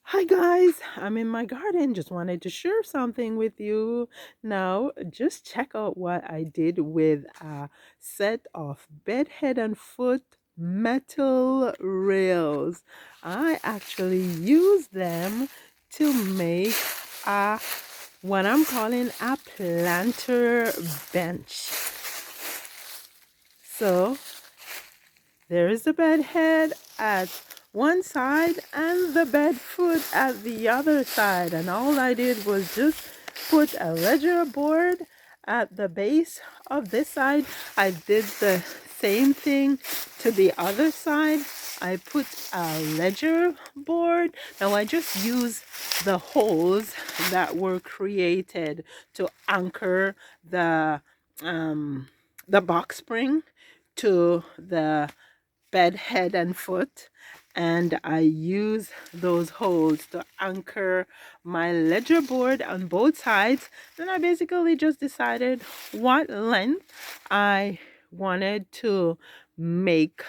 Hi guys, I'm in my garden. Just wanted to share something with you. Now, just check out what I did with a set of bed head and foot metal rails. I actually use them to make a what I'm calling a planter bench. So there is the bed head at one side and the bed foot at the other side. And all I did was just put a ledger board at the base of this side. I did the same thing to the other side. I put a ledger board. Now I just use the holes that were created to anchor the box spring to the bed head and foot, and I use those holes to anchor my ledger board on both sides. Then I basically just decided what length I wanted to make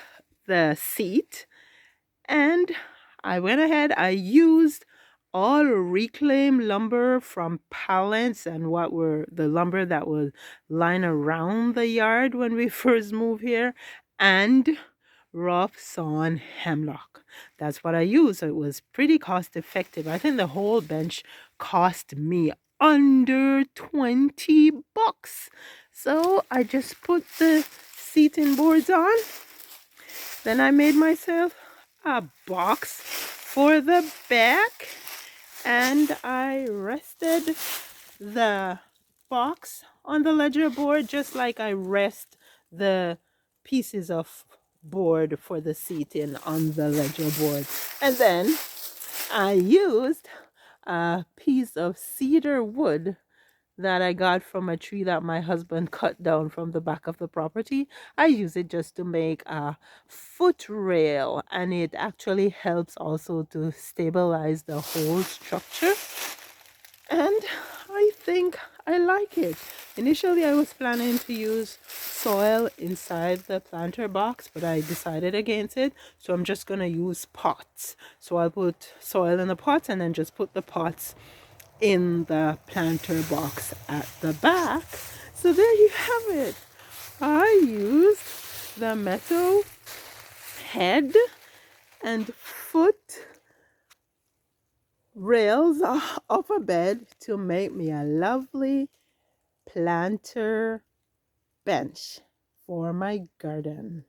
the seat, and I went ahead. I used all reclaimed lumber from pallets and what were the lumber that was lying around the yard when we first moved here, and rough sawn hemlock. That's what I used. So it was pretty cost effective. I think the whole bench cost me under 20 bucks. So I just put the seating boards on. Then I made myself a box for the back, and I rested the box on the ledger board just like I rest the pieces of board for the seating on the ledger board. And then I used a piece of cedar wood that I got from a tree that my husband cut down from the back of the property. I use it just to make a foot rail, and it actually helps also to stabilize the whole structure. And I think I like it. Initially, I was planning to use soil inside the planter box, but I decided against it. So I'm just going to use pots. So I'll put soil in the pots and then just put the pots in the planter box at the back. So there you have it. I used the metal head and foot rails off a bed to make me a lovely planter bench for my garden.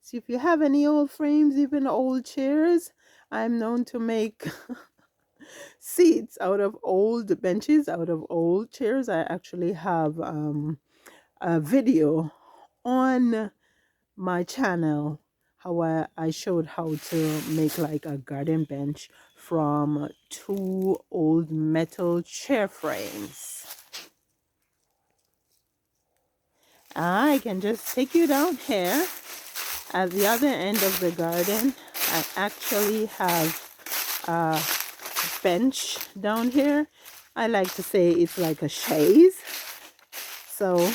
So if you have any old frames, even old chairs, I'm known to make seats out of old benches, out of old chairs. I actually have a video on my channel how I showed how to make like a garden bench from two old metal chair frames. I can just take you down here at the other end of the garden. I actually have a bench down here. I like to say it's like a chaise. So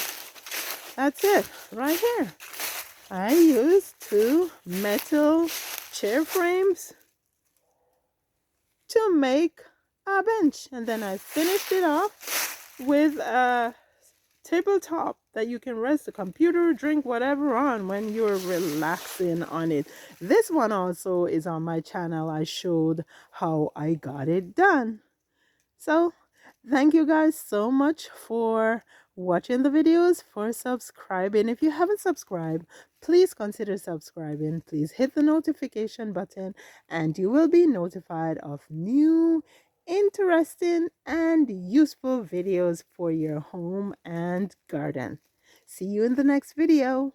that's it right here. I used two metal chair frames to make a bench, and then I finished it off with a tabletop that you can rest a computer, drink whatever on when you're relaxing on it. This one also is on my channel. I showed how I got it done. So thank you guys so much for watching the videos, for subscribing. If you haven't subscribed, please consider subscribing. Please hit the notification button and you will be notified of new interesting and useful videos for your home and garden. See you in the next video.